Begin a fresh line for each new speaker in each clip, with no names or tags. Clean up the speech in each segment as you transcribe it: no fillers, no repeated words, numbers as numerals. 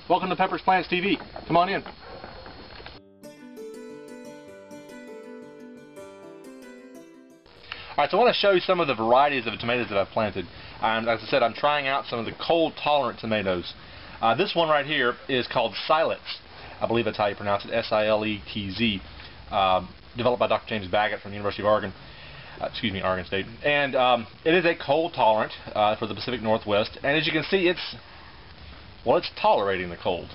Welcome to Peppers Plants TV. Come on in. Alright, so I want to show you some of the varieties of tomatoes that I've planted. As I said, I'm trying out some of the cold-tolerant tomatoes. This one right here is called Siletz. I believe that's how you pronounce it, S-I-L-E-T-Z. Developed by Dr. James Baggett from the University of Oregon. Oregon State. And it is a cold-tolerant for the Pacific Northwest. And as you can see, it's tolerating the cold.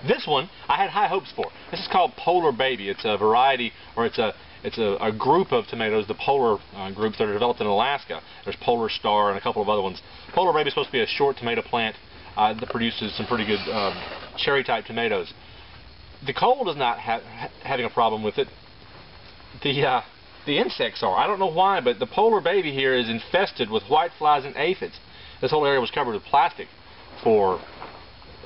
This one I had high hopes for. This is called Polar Baby. It's a variety, or it's a group of tomatoes, the polar groups that are developed in Alaska. There's Polar Star and a couple of other ones. Polar Baby is supposed to be a short tomato plant that produces some pretty good cherry-type tomatoes. The cold is not having a problem with it. The insects are. I don't know why, but the Polar Baby here is infested with whiteflies and aphids. This whole area was covered with plastic for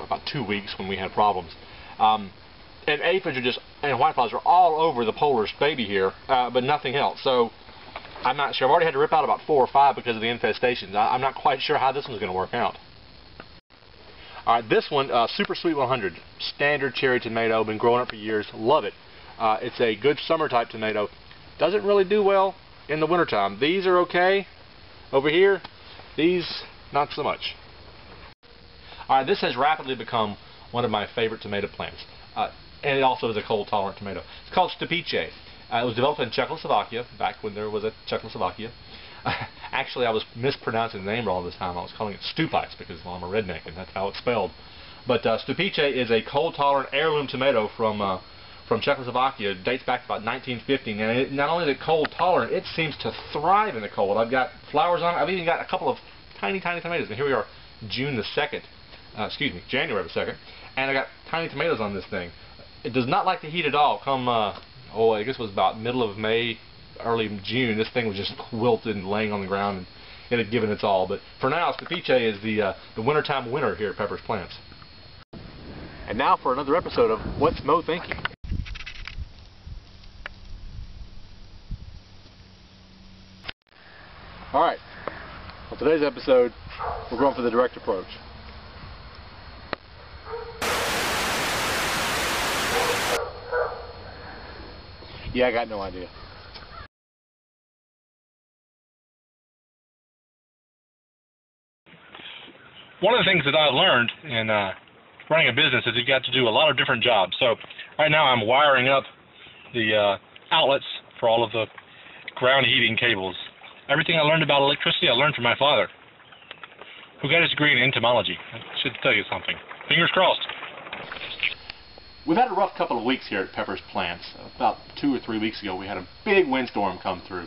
about 2 weeks when we had problems. And aphids and whiteflies are all over the Polar Baby here, but nothing else. So I'm not sure. I've already had to rip out about 4 or 5 because of the infestations. I'm not quite sure how this one's going to work out. Alright, this one, Super Sweet 100, standard cherry tomato, been growing up for years, love it. It's a good summer type tomato. Doesn't really do well in the wintertime. These are okay. Over here, these not so much. Alright, this has rapidly become one of my favorite tomato plants. And it also is a cold-tolerant tomato. It's called Stupice. It was developed in Czechoslovakia, back when there was a Czechoslovakia. Actually, I was mispronouncing the name all this time. I was calling it Stupice because, well, I'm a redneck and that's how it's spelled. But Stupice is a cold-tolerant heirloom tomato from Czechoslovakia. It dates back to about 1950. And not only is it cold-tolerant, it seems to thrive in the cold. I've got flowers on it. I've even got a couple of tiny, tiny tomatoes. And here we are, January the 2nd. And I got tiny tomatoes on this thing. It does not like the heat at all. Come, I guess it was about middle of May, early June, this thing was just wilted and laying on the ground, and it had given its all. But for now, Stupice is the wintertime winner here at Peppers Plants. And now for another episode of What's Mo Thinking? Alright, on today's episode, we're going for the direct approach. Yeah, I got no idea. One of the things that I've learned in running a business is you've got to do a lot of different jobs. So right now I'm wiring up the outlets for all of the ground heating cables. Everything I learned about electricity I learned from my father, who got his degree in entomology. That should tell you something. Fingers crossed. We've had a rough couple of weeks here at Peppers Plants. About 2 or 3 weeks ago we had a big windstorm come through,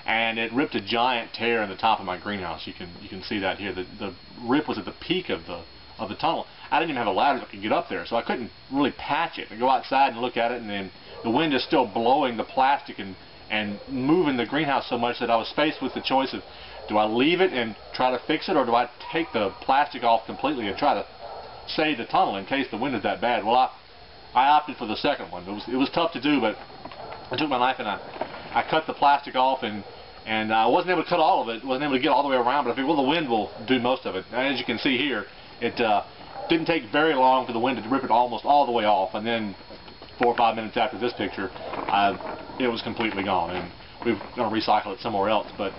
and it ripped a giant tear in the top of my greenhouse. You can see that here. The rip was at the peak of the tunnel. I didn't even have a ladder that could get up there, so I couldn't really patch it. I go outside and look at it, and then the wind is still blowing the plastic and moving the greenhouse so much that I was faced with the choice of, do I leave it and try to fix it, or do I take the plastic off completely and try to save the tunnel in case the wind is that bad? Well, I opted for the second one. It was tough to do, but I took my knife and I cut the plastic off, and I wasn't able to cut all of it. Wasn't able to get all the way around, but I figured, well, the wind will do most of it. And as you can see here, it didn't take very long for the wind to rip it almost all the way off, and then 4 or 5 minutes after this picture, it was completely gone, and we're going to recycle it somewhere else. But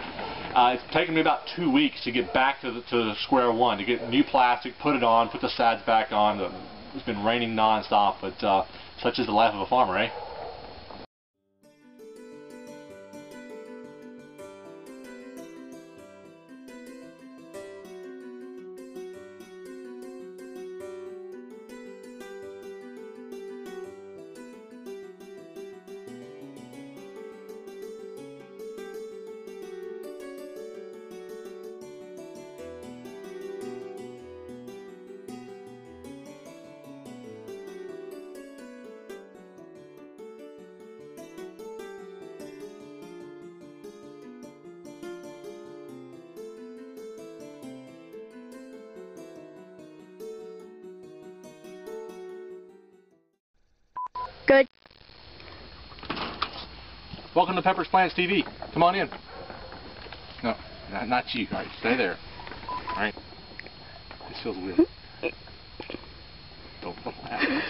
it's taken me about 2 weeks to get back to square one, to get new plastic, put it on, put the sides back on. It's been raining non-stop, but such is the life of a farmer, eh?
Good.
Welcome to Peppers Plants TV. Come on in. No, not you. All right, stay there. All right. This feels weird. Don't laugh.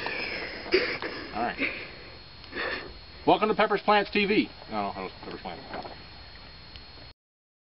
All right. Welcome to Pepper's Plants TV. No, that was Pepper's Plants.